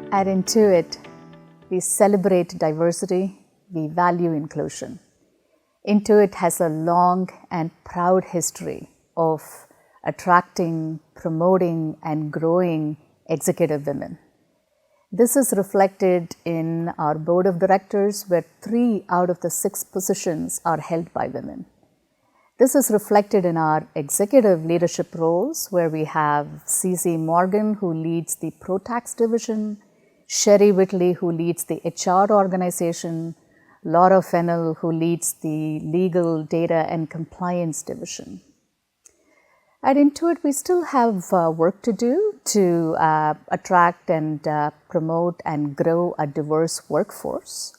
At Intuit, we celebrate diversity, we value inclusion. Intuit has a long and proud history of attracting, promoting, and growing executive women. This is reflected in our board of directors, where 3 out of the 6 positions are held by women. This is reflected in our executive leadership roles, where we have CC Morgan, who leads the Pro-Tax division, Sherry Whitley, who leads the HR organization, Laura Fennell, who leads the Legal, Data, and Compliance division. At Intuit, we still have work to do to attract and promote and grow a diverse workforce.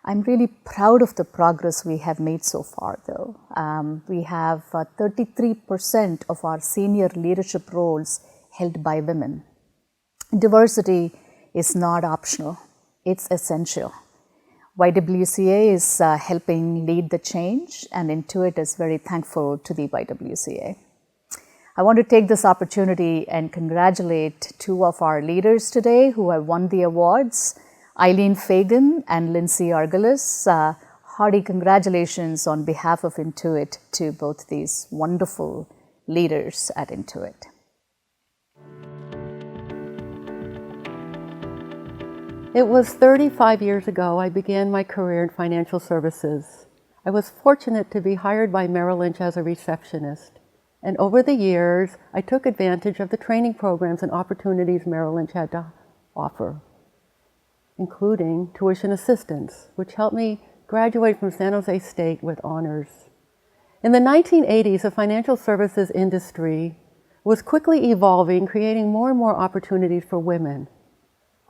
I'm really proud of the progress we have made so far, though. We have 33% of our senior leadership roles held by women. Diversity is not optional, it's essential. YWCA is helping lead the change, and Intuit is very thankful to the YWCA. I want to take this opportunity and congratulate 2 of our leaders today who have won the awards, Eileen Fagan and Lindsay Argalis. Hearty congratulations on behalf of Intuit to both these wonderful leaders at Intuit. It was 35 years ago I began my career in financial services. I was fortunate to be hired by Merrill Lynch as a receptionist. And over the years, I took advantage of the training programs and opportunities Merrill Lynch had to offer, including tuition assistance, which helped me graduate from San Jose State with honors. In the 1980s, the financial services industry was quickly evolving, creating more and more opportunities for women.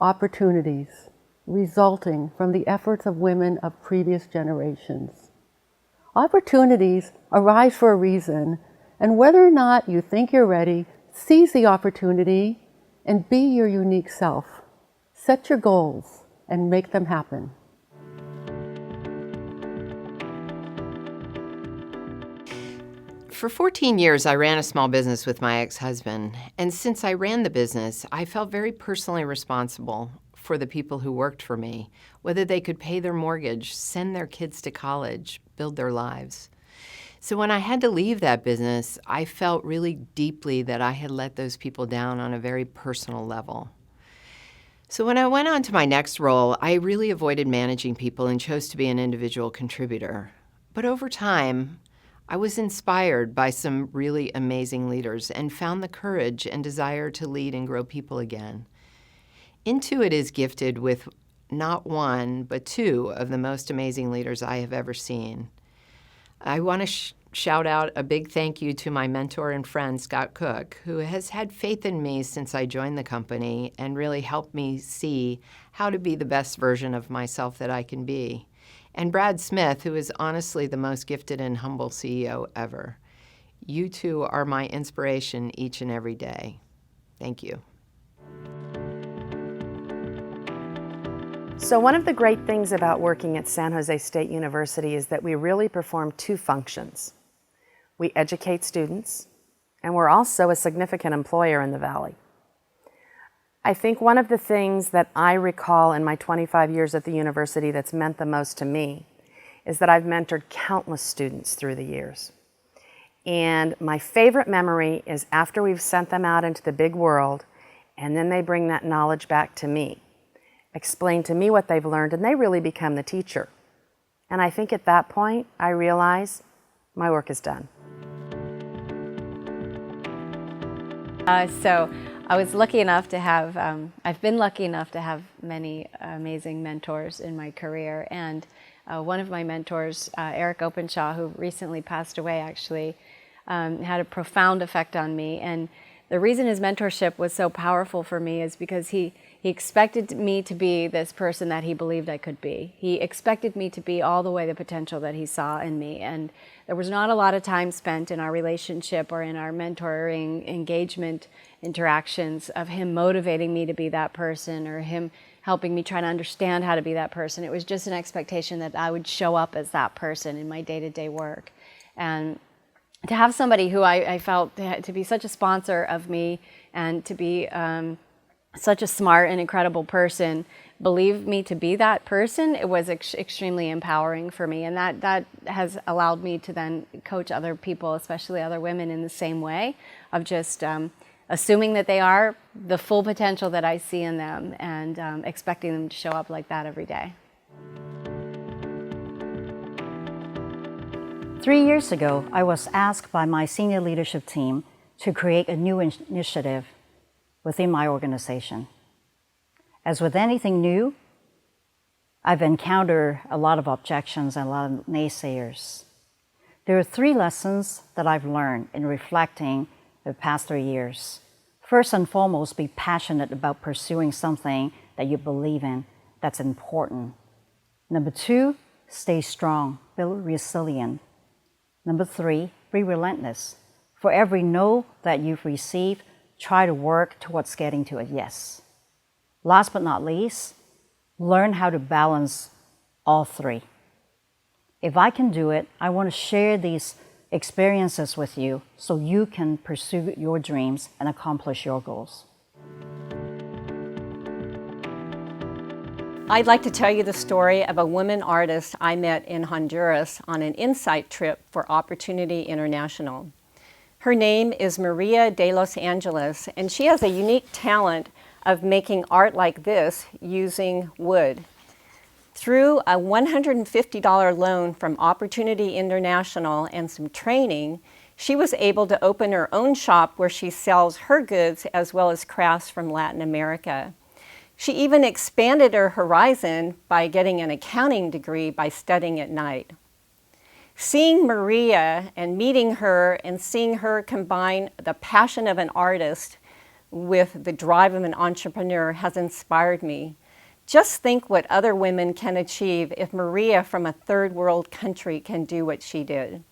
Opportunities resulting from the efforts of women of previous generations. Opportunities arise for a reason, and whether or not you think you're ready, seize the opportunity and be your unique self. Set your goals and make them happen. For 14 years, I ran a small business with my ex-husband, and since I ran the business, I felt very personally responsible for the people who worked for me, whether they could pay their mortgage, send their kids to college, build their lives. So when I had to leave that business, I felt really deeply that I had let those people down on a very personal level. So when I went on to my next role, I really avoided managing people and chose to be an individual contributor. But over time, I was inspired by some really amazing leaders and found the courage and desire to lead and grow people again. Intuit is gifted with not 1, but 2 of the most amazing leaders I have ever seen. I want to shout out a big thank you to my mentor and friend, Scott Cook, who has had faith in me since I joined the company and really helped me see how to be the best version of myself that I can be. And Brad Smith, who is honestly the most gifted and humble CEO ever. You 2 are my inspiration each and every day. Thank you. So one of the great things about working at San Jose State University is that we really perform 2 functions. We educate students, and we're also a significant employer in the Valley. I think one of the things that I recall in my 25 years at the university that's meant the most to me is that I've mentored countless students through the years. And my favorite memory is after we've sent them out into the big world, and then they bring that knowledge back to me, explain to me what they've learned, and they really become the teacher. And I think at that point, I realize my work is done. So I was lucky enough to have, I've been lucky enough to have many amazing mentors in my career. And one of my mentors, Eric Openshaw, who recently passed away actually, had a profound effect on me. And the reason his mentorship was so powerful for me is because he expected me to be this person that he believed I could be. He expected me to be all the way the potential that he saw in me. And there was not a lot of time spent in our relationship or in our mentoring engagement interactions of him motivating me to be that person or him helping me try to understand how to be that person. It was just an expectation that I would show up as that person in my day-to-day work. And to have somebody who I felt to be such a sponsor of me and to be such a smart and incredible person, believe me to be that person, it was extremely empowering for me. And that has allowed me to then coach other people, especially other women, in the same way of just assuming that they are the full potential that I see in them, and expecting them to show up like that every day. 3 years ago, I was asked by my senior leadership team to create a new initiative within my organization. As with anything new, I've encountered a lot of objections and a lot of naysayers. There are 3 lessons that I've learned in reflecting the past 3 years. First and foremost, be passionate about pursuing something that you believe in that's important. Number 2, stay strong, build resilient. Number 3, be relentless. For every no that you've received, try to work towards getting to a yes. Last but not least, learn how to balance all 3. If I can do it, I want to share these experiences with you so you can pursue your dreams and accomplish your goals. I'd like to tell you the story of a woman artist I met in Honduras on an insight trip for Opportunity International. Her name is Maria de Los Angeles, and she has a unique talent of making art like this using wood. Through a $150 loan from Opportunity International and some training, she was able to open her own shop where she sells her goods as well as crafts from Latin America. She even expanded her horizon by getting an accounting degree by studying at night. Seeing Maria and meeting her and seeing her combine the passion of an artist with the drive of an entrepreneur has inspired me. Just think what other women can achieve if Maria from a third world country can do what she did.